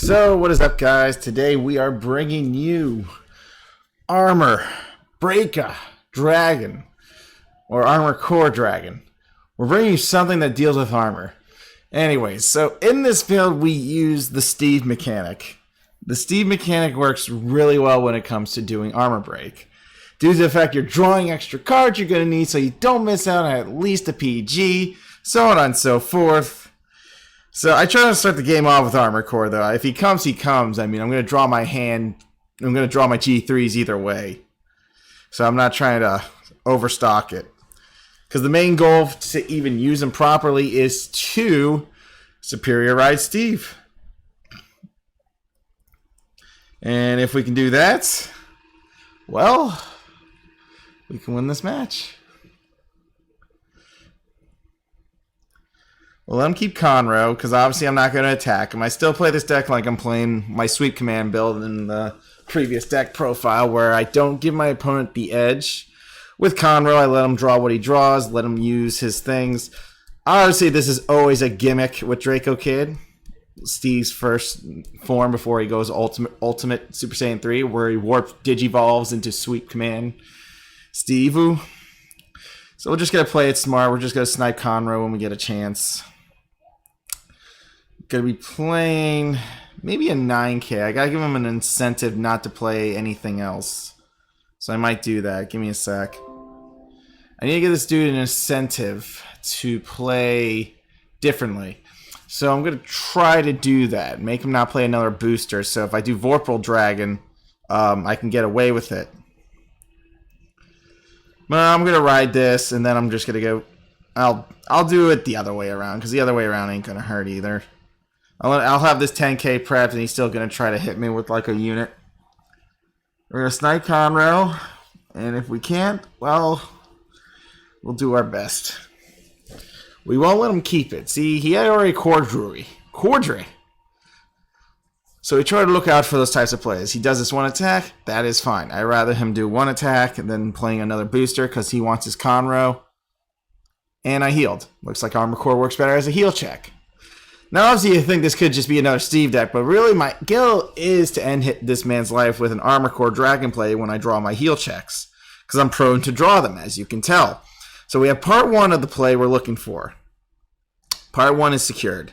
So, what is up, guys? Today we are bringing you Armor Breaka Dragon, or Armor Core Dragon. We're bringing you something that deals with armor. Anyways, so in this build we use the Steve mechanic. The Steve mechanic works really well when it comes to doing armor break. Due to the fact you're drawing extra cards you're going to need so you don't miss out on at least a PG, so on and so forth. So I try to start the game off with Armor Core, though. If he comes, he comes. I mean, I'm going to draw my hand. I'm going to draw my G3s either way. So I'm not trying to overstock it. Because the main goal to even use him properly is to superiorize Steve. And if we can do that, well, we can win this match. Well, let him keep Conroe, because obviously I'm not going to attack him. I still play this deck like I'm playing my Sweep Command build in the previous deck profile, where I don't give my opponent the edge. With Conroe, I let him draw what he draws, let him use his things. Obviously, this is always a gimmick with Draco Kid. Steve's first form before he goes Ultimate Super Saiyan 3, where he warp Digivolves into Sweep Command Steve-oo. So we're just going to play it smart. We're just going to snipe Conroe when we get a chance. Going to be playing maybe a 9K. I got to give him an incentive not to play anything else. So I might do that. Give me a sec. I need to give this dude an incentive to play differently. So I'm going to try to do that. Make him not play another booster. So if I do Vorpal Dragon, I can get away with it. But I'm going to ride this, and then I'm just going to go... I'll do it the other way around, because the other way around ain't going to hurt either. I'll have this 10K prepped, and he's still going to try to hit me with like a unit. We're going to snipe Conroe, and if we can't, well, we'll do our best. We won't let him keep it. See, he had already Cordray. So we try to look out for those types of plays. He does this one attack, that is fine. I'd rather him do one attack and then playing another booster because he wants his Conroe. And I healed. Looks like Armor Core works better as a heal check. Now, obviously, I think this could just be another Steve deck, but really my goal is to end this man's life with an Armor Core Dragon play when I draw my heal checks, because I'm prone to draw them, as you can tell. So we have part one of the play we're looking for. Part one is secured.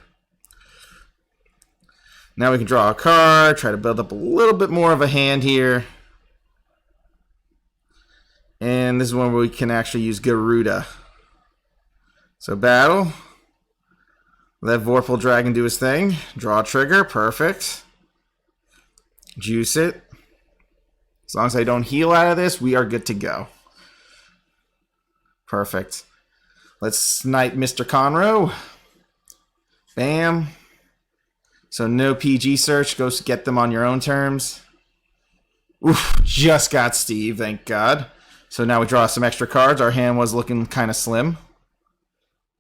Now we can draw a card, try to build up a little bit more of a hand here. And this is one where we can actually use Garuda. So battle. Let Vorpal Dragon do his thing. Draw a trigger. Perfect. Juice it. As long as I don't heal out of this, we are good to go. Perfect. Let's snipe Mr. Conroe. Bam. So no PG search. Go get them on your own terms. Oof. Just got Steve. Thank God. So now we draw some extra cards. Our hand was looking kind of slim.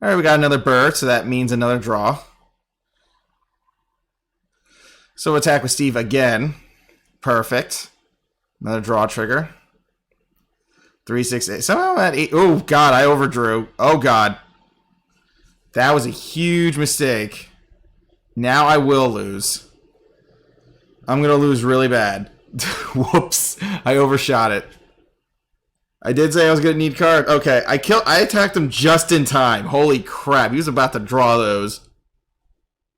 Alright, we got another bird, so that means another draw. So attack with Steve again. Perfect. Another draw trigger. 3, 6, 8. Somehow I'm at 8. Oh, God, I overdrew. Oh, God. That was a huge mistake. Now I will lose. I'm going to lose really bad. Whoops. I overshot it. I did say I was going to need card. Okay, I attacked him just in time. Holy crap, he was about to draw those.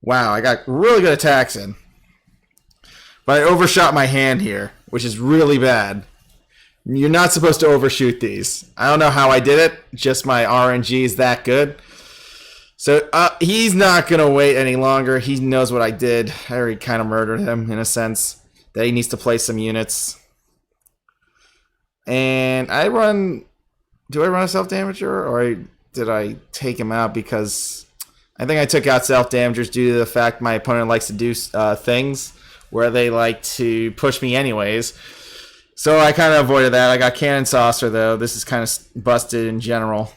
Wow, I got really good attacks in. But I overshot my hand here, which is really bad. You're not supposed to overshoot these. I don't know how I did it. Just my RNG is that good. So he's not going to wait any longer. He knows what I did. I already kind of murdered him in a sense. That he needs to play some units. And I run... Do I run a self-damager? Or did I take him out? Because I think I took out self-damagers due to the fact my opponent likes to do things where they like to push me anyways. So I kind of avoided that. I got Cannon Saucer, though. This is kind of busted in general.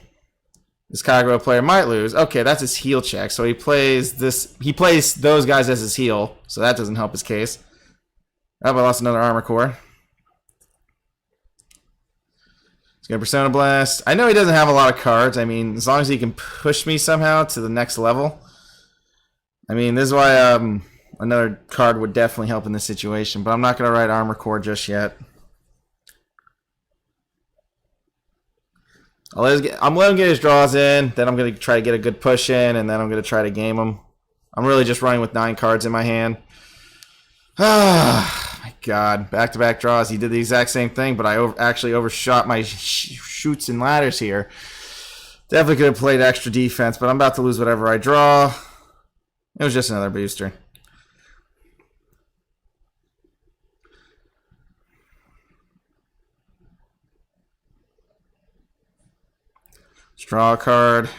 This Kagura player might lose. Okay, that's his heal check. So he plays this. He plays those guys as his heal. So that doesn't help his case. Oh, I lost another Armor Core. He's going to Persona Blast. I know he doesn't have a lot of cards. I mean, as long as he can push me somehow to the next level. I mean, this is why Another card would definitely help in this situation, but I'm not going to write Armor Core just yet. I'm letting him get his draws in, then I'm going to try to get a good push in, and then I'm going to try to game him. I'm really just running with 9 cards in my hand. Ah, my God. Back-to-back draws. He did the exact same thing, but I actually overshot my shoots and ladders here. Definitely could have played extra defense, but I'm about to lose whatever I draw. It was just another booster. Draw a card.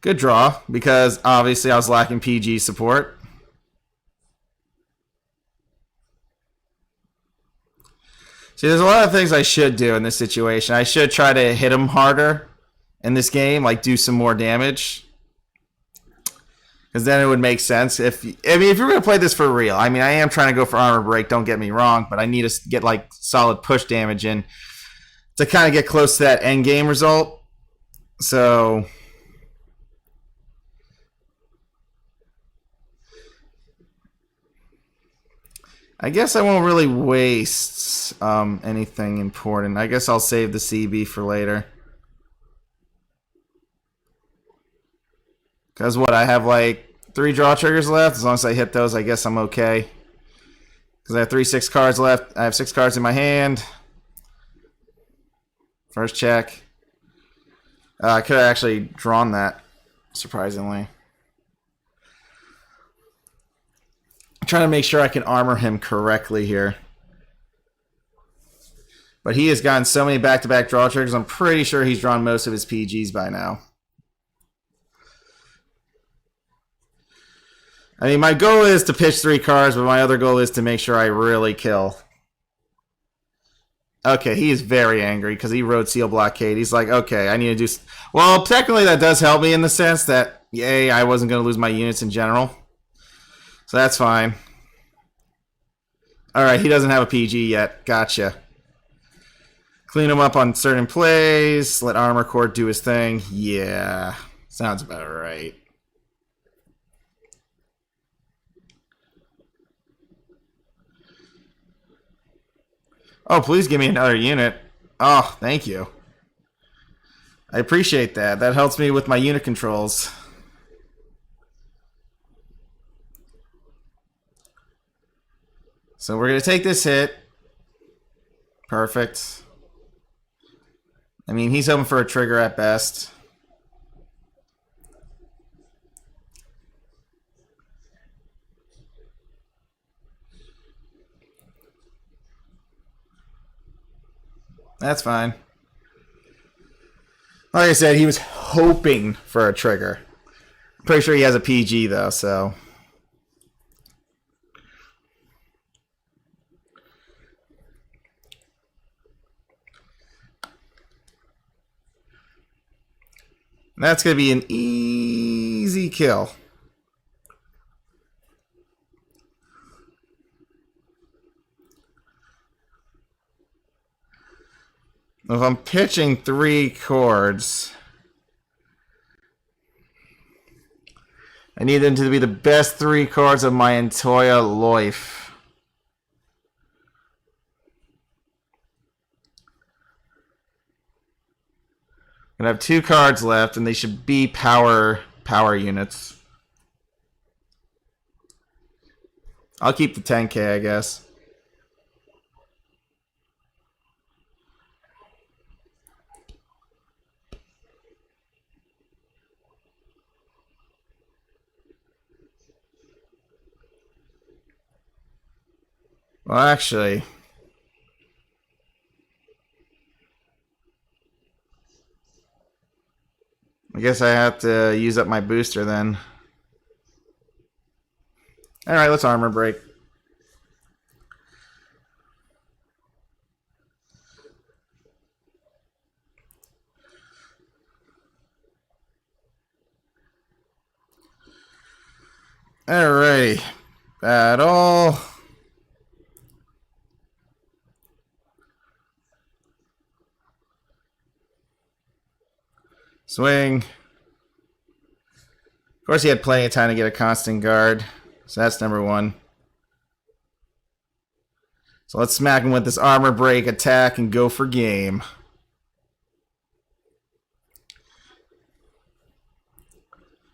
Good draw, because obviously I was lacking PG support. See, there's a lot of things I should do in this situation. I should try to hit him harder in this game, like do some more damage. Because then it would make sense. If you're going to play this for real, I mean, I am trying to go for armor break, don't get me wrong, but I need to get like solid push damage in to kind of get close to that end game result. So I guess I won't really waste anything important. I guess I'll save the CB for later. Because what, I have like 3 draw triggers left. As long as I hit those, I guess I'm okay. Because I have 6 cards left. I have 6 cards in my hand. First check. I could have actually drawn that, surprisingly. I'm trying to make sure I can armor him correctly here. But he has gotten so many back-to-back draw triggers, I'm pretty sure he's drawn most of his PGs by now. I mean, my goal is to pitch 3 cards, but my other goal is to make sure I really kill. Okay, he is very angry because he wrote Seal Blockade. He's like, okay, I need to do... Well, technically that does help me in the sense that, yay, I wasn't going to lose my units in general. So that's fine. Alright, he doesn't have a PG yet. Gotcha. Clean him up on certain plays. Let Armor Core do his thing. Yeah, sounds about right. Oh, please give me another unit. Oh, thank you. I appreciate that. That helps me with my unit controls. So we're going to take this hit. Perfect. I mean, he's hoping for a trigger at best. That's fine. Like I said, he was hoping for a trigger. Pretty sure he has a PG, though, so... That's going to be an easy kill. If I'm pitching 3 chords, I need them to be the best 3 chords of my entire life. I have 2 cards left, and they should be power units. I'll keep the 10k, I guess. Well, actually, I guess I have to use up my booster then. Alright, let's armor break. Alrighty. Battle. Swing. Of course, he had plenty of time to get a constant guard. So that's number one. So let's smack him with this armor break attack and go for game.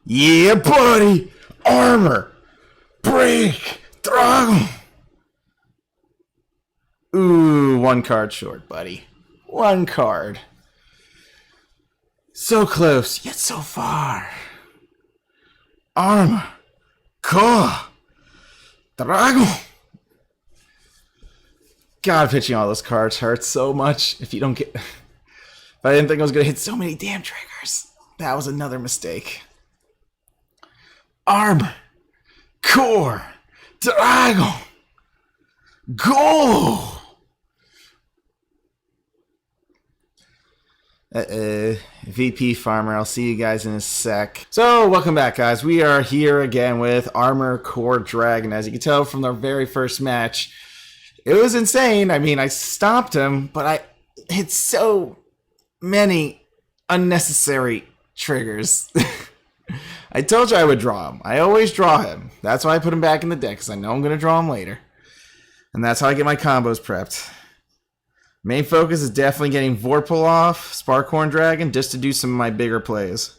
Yeah, buddy! Armor! Break! Throttle! Ooh, one card short, buddy. One card. So close, yet so far. Armor. Core. Drago. God, pitching all those cards hurts so much. If you don't get... If I didn't think I was going to hit so many damn triggers. That was another mistake. Armor. Core. Drago. Go. VP Farmer, I'll see you guys in a sec. So, welcome back, guys. We are here again with Armor Core Dragon. As you can tell from our very first match, it was insane. I mean, I stopped him, but I hit so many unnecessary triggers. I told you I would draw him. I always draw him. That's why I put him back in the deck, because I know I'm going to draw him later. And that's how I get my combos prepped. Main focus is definitely getting Vorpal off, Sparkhorn Dragon, just to do some of my bigger plays.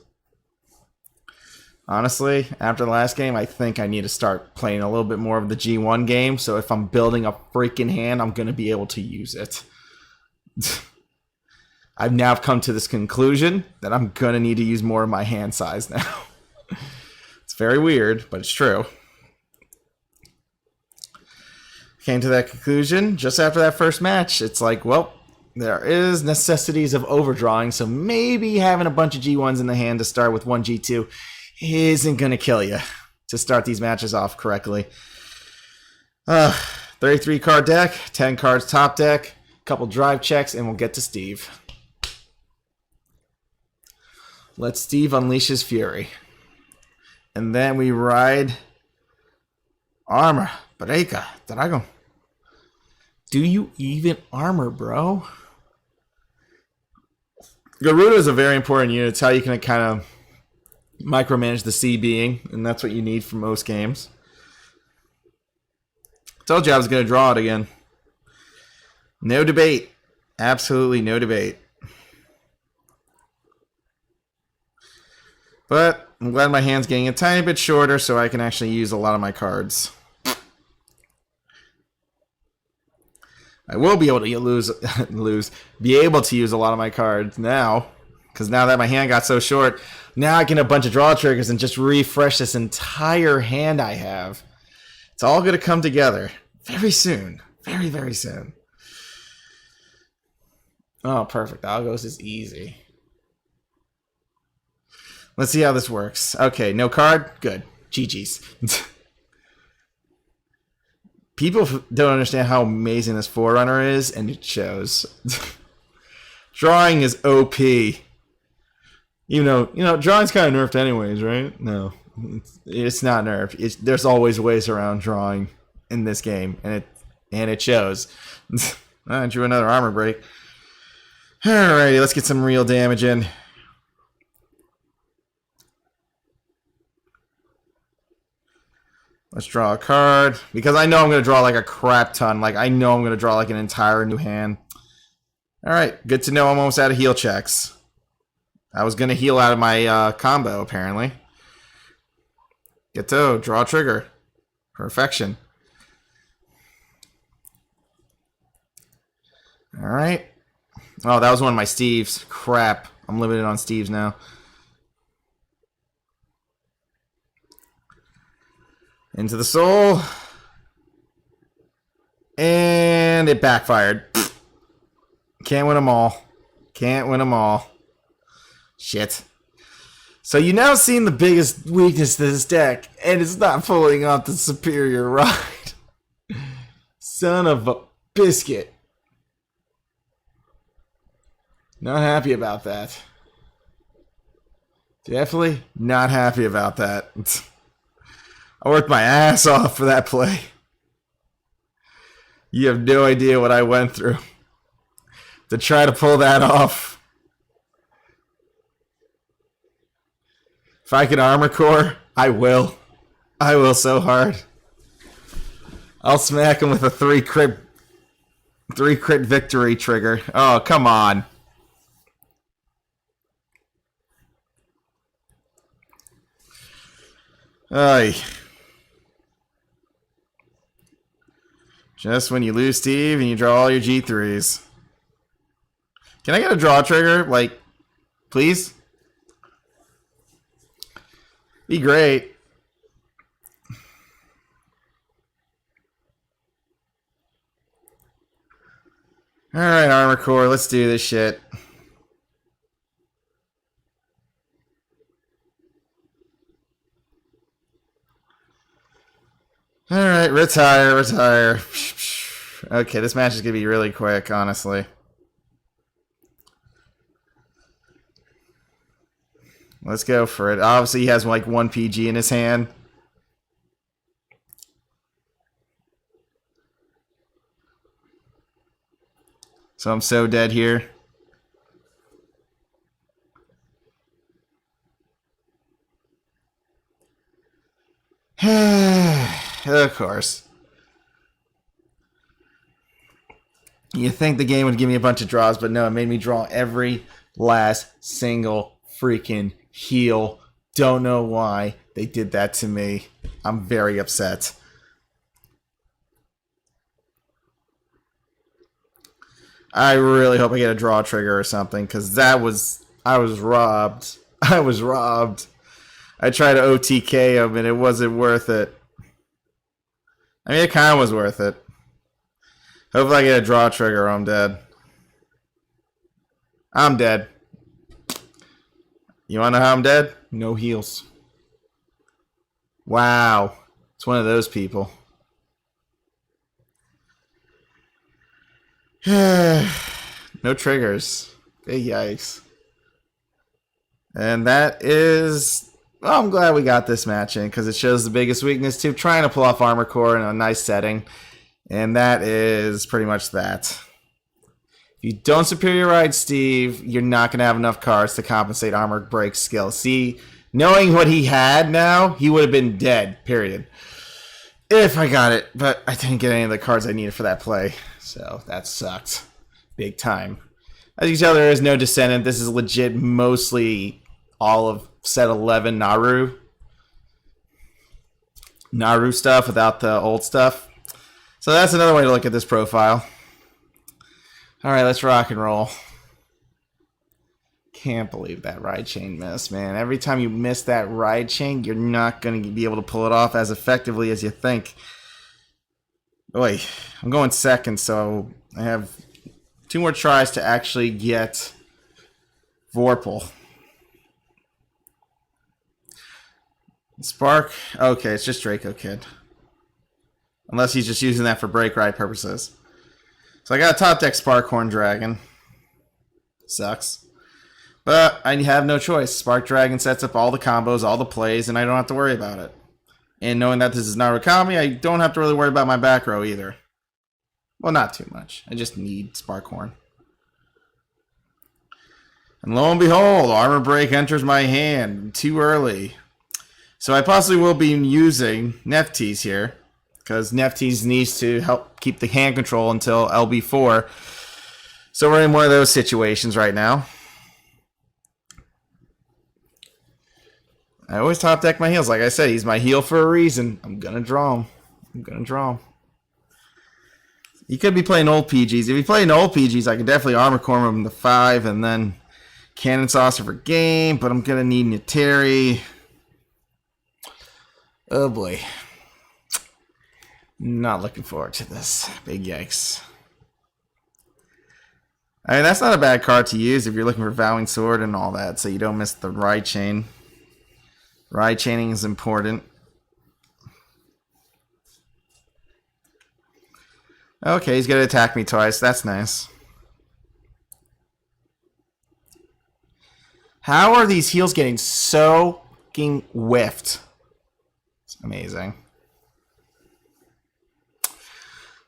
Honestly, after the last game, I think I need to start playing a little bit more of the G1 game, so if I'm building a freaking hand, I'm going to be able to use it. I've now come to this conclusion that I'm going to need to use more of my hand size now. It's very weird, but it's true. Came to that conclusion just after that first match. It's like, well, there is necessities of overdrawing, so maybe having a bunch of G1s in the hand to start with one G2 isn't going to kill you to start these matches off correctly. 33 card deck, 10 cards top deck, couple drive checks, and we'll get to Steve. Let Steve unleash his fury. And then we ride Armor, Breaka, Dragon. Do you even armor, bro? Garuda is a very important unit. It's how you can kind of micromanage the cbing, and that's what you need for most games. Told you I was going to draw it again. No debate. Absolutely no debate. But I'm glad my hand's getting a tiny bit shorter so I can actually use a lot of my cards. I will be able to be able to use a lot of my cards now, because now that my hand got so short, now I can have a bunch of draw triggers and just refresh this entire hand I have. It's all going to come together very soon. Very, very soon. Oh, perfect. Algos is easy. Let's see how this works. Okay, no card? Good. GG's. People don't understand how amazing this Forerunner is, and it shows. Drawing is OP. You know, drawing's kind of nerfed anyways, right? No, it's not nerfed. There's always ways around drawing in this game, and it shows. I drew another armor break. Alrighty, let's get some real damage in. Let's draw a card, because I know I'm going to draw like a crap ton. Like, I know I'm going to draw like an entire new hand. Alright, good to know I'm almost out of heal checks. I was going to heal out of my combo, apparently. Get to draw a trigger. Perfection. Alright. Oh, that was one of my Steves. Crap. I'm limited on Steves now. Into the soul. And it backfired. Can't win them all. Can't win them all. Shit. So you now seen the biggest weakness to this deck, and it's not pulling off the superior ride. Son of a biscuit. Not happy about that. Definitely not happy about that. I worked my ass off for that play. You have no idea what I went through to try to pull that off. If I can armor core, I will. I will so hard. I'll smack him with a 3 crit victory trigger. Oh, come on. Ay. Just when you lose Steve and you draw all your G3s. Can I get a draw trigger? Like, please? Be great. Alright, Armor Core, let's do this shit. Alright, retire. Okay, this match is going to be really quick, honestly. Let's go for it. Obviously, he has like 1 PG in his hand. So I'm so dead here. Of course. You think the game would give me a bunch of draws, but no, it made me draw every last single freaking heal. Don't know why they did that to me. I'm very upset. I really hope I get a draw trigger or something, because I was robbed. I was robbed. I tried to OTK him, and it wasn't worth it. I mean, it kind of was worth it. Hopefully I get a draw trigger or I'm dead. I'm dead. You want to know how I'm dead? No heals. Wow. It's one of those people. No triggers. Big yikes. And that is... Well, I'm glad we got this match in, because it shows the biggest weakness too. Trying to pull off Armor Core in a nice setting. And that is pretty much that. If you don't Superior Ride Steve, you're not going to have enough cards to compensate Armor Break skill. See, knowing what he had now, he would have been dead, period. If I got it, but I didn't get any of the cards I needed for that play. So that sucked. Big time. As you can tell, there is no Descendant. This is legit mostly all of set 11 Naru stuff without the old stuff. So that's another way to look at this profile. Alright, let's rock and roll. Can't believe that ride chain miss, man. Every time you miss that ride chain, you're not going to be able to pull it off as effectively as you think. Boy, I'm going second, so I have 2 more tries to actually get Vorpal. Spark? Okay, it's just Draco Kid. Unless he's just using that for break ride purposes. So I got a top deck Sparkhorn Dragon. Sucks. But I have no choice. Spark Dragon sets up all the combos, all the plays, and I don't have to worry about it. And knowing that this is Narukami, I don't have to really worry about my back row either. Well, not too much. I just need Sparkhorn. And lo and behold, Armor Break enters my hand too early. So I possibly will be using Nephthys here, because Nephthys needs to help keep the hand control until LB4. So we're in one of those situations right now. I always top deck my heals. Like I said, he's my heal for a reason. I'm going to draw him. He could be playing old PGs. If he playing old PGs, I could definitely Armor Core him to 5 and then Cannon Saucer for game, but I'm going to need Nuteri. Oh boy. Not looking forward to this. Big yikes. I mean, that's not a bad card to use if you're looking for Vowing Sword and all that, so you don't miss the ride chain. Ride chaining is important. Okay, he's going to attack me twice. That's nice. How are these heals getting so fucking whiffed? It's amazing.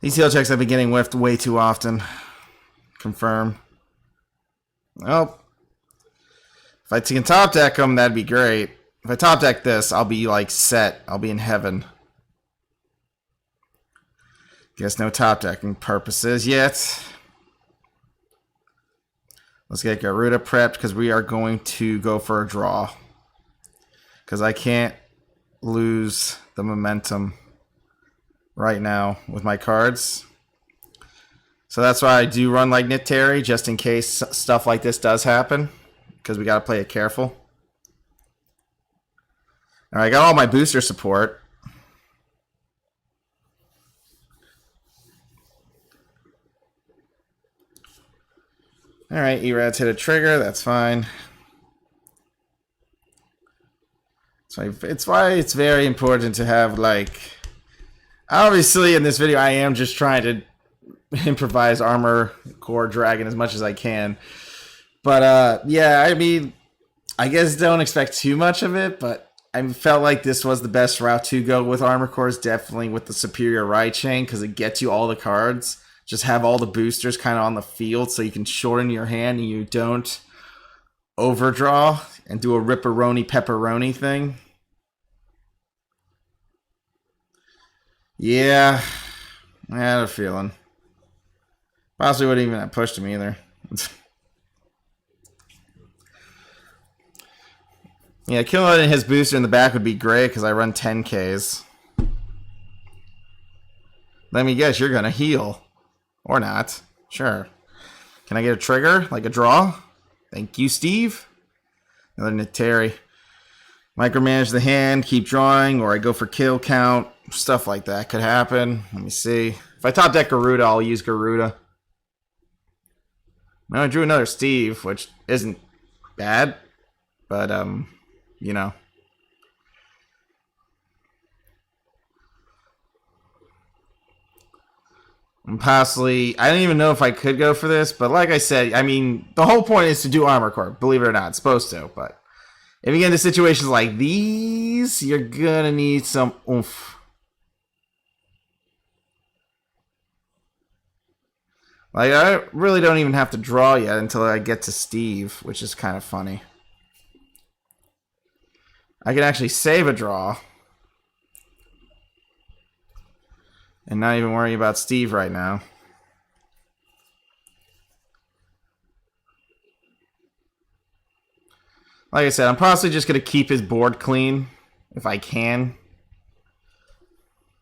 These heal checks have been getting whiffed way too often. Confirm. Oh. If I can top deck them, that'd be great. If I top deck this, I'll be like set. I'll be in heaven. Guess no top decking purposes yet. Let's get Garuda prepped because we are going to go for a draw. Because I can't lose the momentum right now with my cards. So that's why I do run like Nitari, just in case stuff like this does happen. Because we got to play it careful. Alright, I got all my booster support. Alright, Erads hit a trigger, that's fine. So it's why it's very important to have, like... Obviously, in this video, I am just trying to improvise Armor Core Dragon as much as I can. But, yeah, I mean, I guess don't expect too much of it, but I felt like this was the best route to go with Armor Cores, definitely with the superior right chain, because it gets you all the cards. Just have all the boosters kind of on the field so you can shorten your hand and you don't overdraw and do a ripperoni pepperoni thing. Yeah, I had a feeling. Possibly wouldn't even have pushed him either. Yeah, killing his booster in the back would be great because I run 10Ks. Let me guess, you're going to heal. Or not. Sure. Can I get a trigger? Like a draw? Thank you, Steve. Another Nitari. Micromanage the hand, keep drawing, or I go for kill count. Stuff like that could happen. Let me see. If I top deck Garuda, I'll use Garuda. Now I drew another Steve, which isn't bad. But, you know. And possibly, I don't even know if I could go for this, but like I said, I mean, the whole point is to do Armor Core, believe it or not. It's supposed to, but if you get into situations like these, you're gonna need some oomph. Like, I really don't even have to draw yet until I get to Steve, which is kind of funny. I can actually save a draw. And not even worry about Steve right now. Like I said, I'm possibly just going to keep his board clean if I can.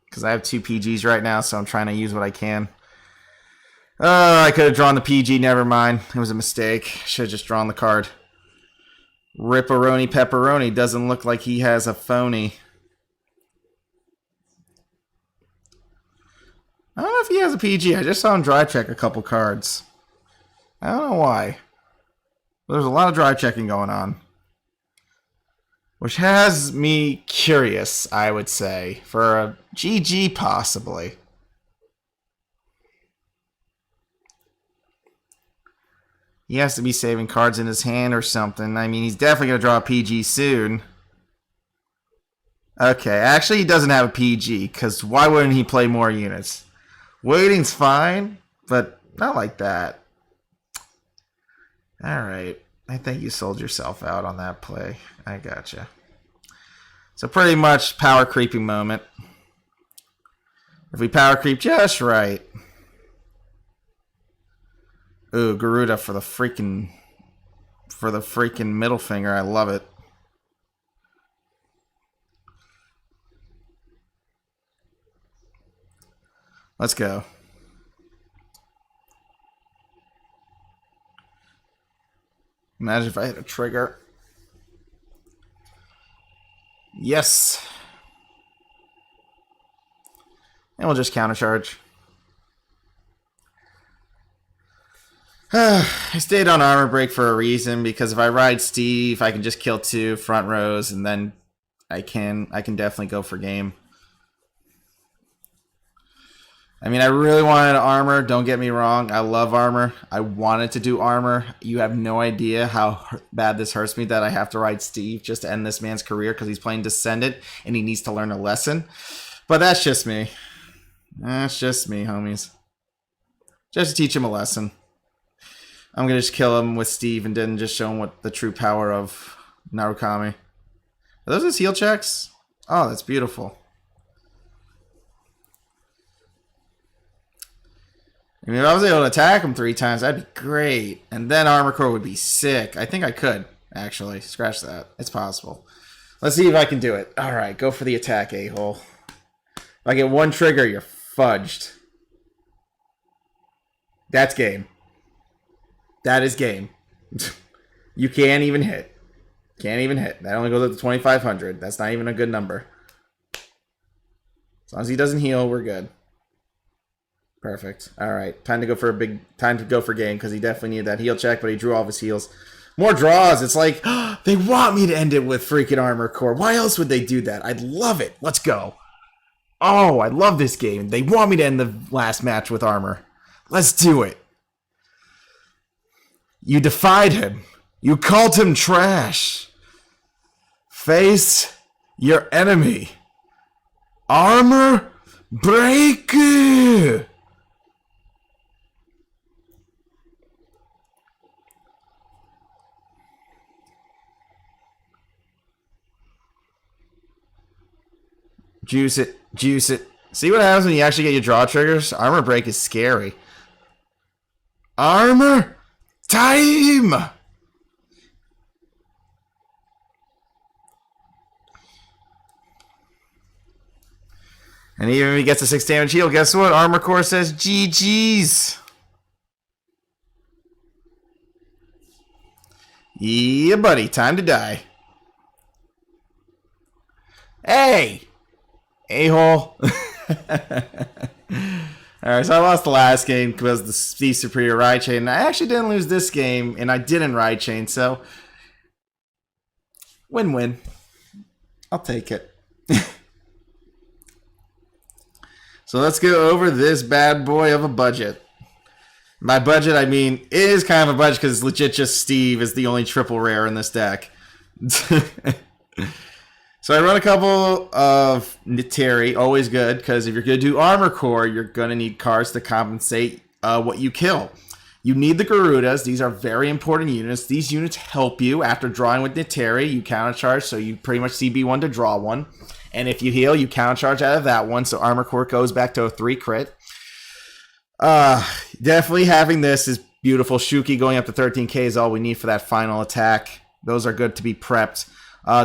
Because I have 2 PGs right now, so I'm trying to use what I can. Oh, I could have drawn the PG, never mind. It was a mistake. Should have just drawn the card. Ripperoni Pepperoni doesn't look like he has a phony. I don't know if he has a PG. I just saw him dry check a couple cards. I don't know why. There's a lot of dry checking going on. Which has me curious, I would say. For a GG, possibly. He has to be saving cards in his hand or something. I mean, he's definitely going to draw a PG soon. Okay, actually he doesn't have a PG, because why wouldn't he play more units? Waiting's fine, but not like that. Alright, I think you sold yourself out on that play. I gotcha. So pretty much power creeping moment. If we power creep just right. Ooh, Garuda for the freaking middle finger. I love it. Let's go. Imagine if I hit a trigger. Yes. And we'll just countercharge. I stayed on armor break for a reason, because if I ride Steve, I can just kill 2 front rows, and then I can definitely go for game. I mean, I really wanted armor, don't get me wrong. I love armor. I wanted to do armor. You have no idea how bad this hurts me that I have to ride Steve just to end this man's career because he's playing Descendant and he needs to learn a lesson. But that's just me. That's just me, homies. Just to teach him a lesson. I'm going to just kill him with Steve and then just show him what the true power of Narukami. Are those his heal checks? Oh, that's beautiful. I mean, if I was able to attack him 3 times, that'd be great. And then Armor Core would be sick. I think I could, actually. Scratch that. It's possible. Let's see if I can do it. Alright, go for the attack, a-hole. If I get 1 trigger, you're fudged. That's game. That is game. You can't even hit. Can't even hit. That only goes up to 2,500. That's not even a good number. As long as he doesn't heal, we're good. Perfect. Alright. Time to go for game, because he definitely needed that heal check, but he drew all of his heals. More draws. It's like, they want me to end it with freaking Armor Core. Why else would they do that? I'd love it. Let's go. Oh, I love this game. They want me to end the last match with armor. Let's do it. You defied him. You called him trash. Face your enemy. Armor break. Juice it. Juice it. See what happens when you actually get your draw triggers? Armor break is scary. Armor time! And even if he gets a 6 damage heal, guess what? Armor Core says GG's. Yeah, buddy. Time to die. Hey! A-hole. Alright, so I lost the last game because of the Steve Superior Ride Chain. And I actually didn't lose this game, and I didn't Ride Chain, so win-win. I'll take it. So let's go over this bad boy of a budget. By budget, I mean, it is kind of a budget because it's legit just Steve is the only triple rare in this deck. So I run a couple of Niteri, always good, because if you're going to do Armor Core, you're going to need cards to compensate what you kill. You need the Garudas. These are very important units. These units help you. After drawing with Niteri, you countercharge, so you pretty much CB1 to draw one. And if you heal, you countercharge out of that one, so Armor Core goes back to a 3 crit. Definitely having this is beautiful. Shuki going up to 13k is all we need for that final attack. Those are good to be prepped.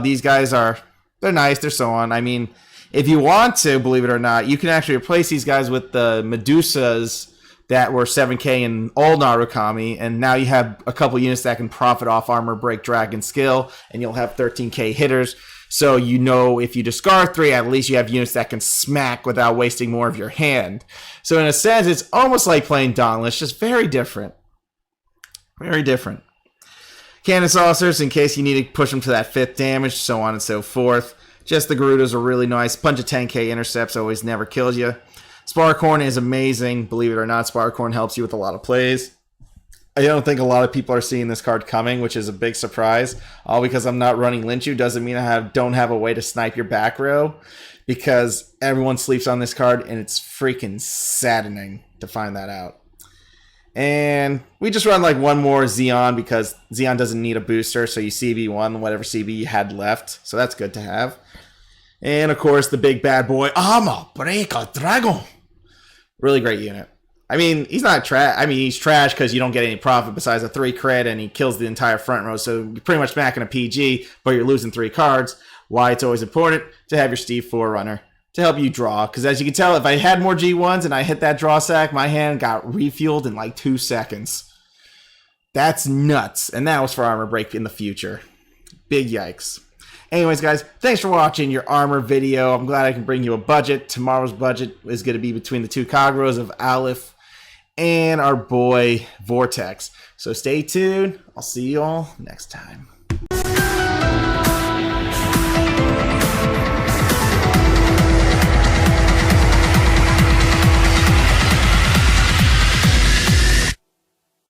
These guys are... they're nice, they're so on. I mean, if you want to, believe it or not, you can actually replace these guys with the Medusas that were 7k in old Narukami, and now you have a couple units that can profit off Armor Break Dragon skill, and you'll have 13k hitters. So you know if you discard 3, at least you have units that can smack without wasting more of your hand. So in a sense, it's almost like playing Dauntless, just very different. Very different. Cannon Saucers, in case you need to push them to that 5th damage, so on and so forth. Just the Garudas are really nice. Bunch of 10k intercepts always never kills you. Sparkhorn is amazing. Believe it or not, Sparkhorn helps you with a lot of plays. I don't think a lot of people are seeing this card coming, which is a big surprise. All because I'm not running Linchu doesn't mean I don't have a way to snipe your back row, because everyone sleeps on this card, and it's freaking saddening to find that out. And we just run like one more Xeon because Xeon doesn't need a booster, so you CB1 whatever CB you had left, so that's good to have. And of course the big bad boy, Armor Break Dragon. Really great unit. I mean, he's not trash. I mean, he's trash because you don't get any profit besides a 3 crit, and he kills the entire front row, so you're pretty much smacking a PG, but you're losing 3 cards. Why it's always important to have your Steve Forerunner to help you draw, because as you can tell, if I had more G1s and I hit that draw sack, my hand got refueled in like 2 seconds. That's nuts, and that was for Armor Break in the future. Big yikes. Anyways, guys, thanks for watching your armor video. I'm glad I can bring you a budget. Tomorrow's budget is going to be between the 2 Kagros of Aleph and our boy Vortex. So stay tuned. I'll see you all next time.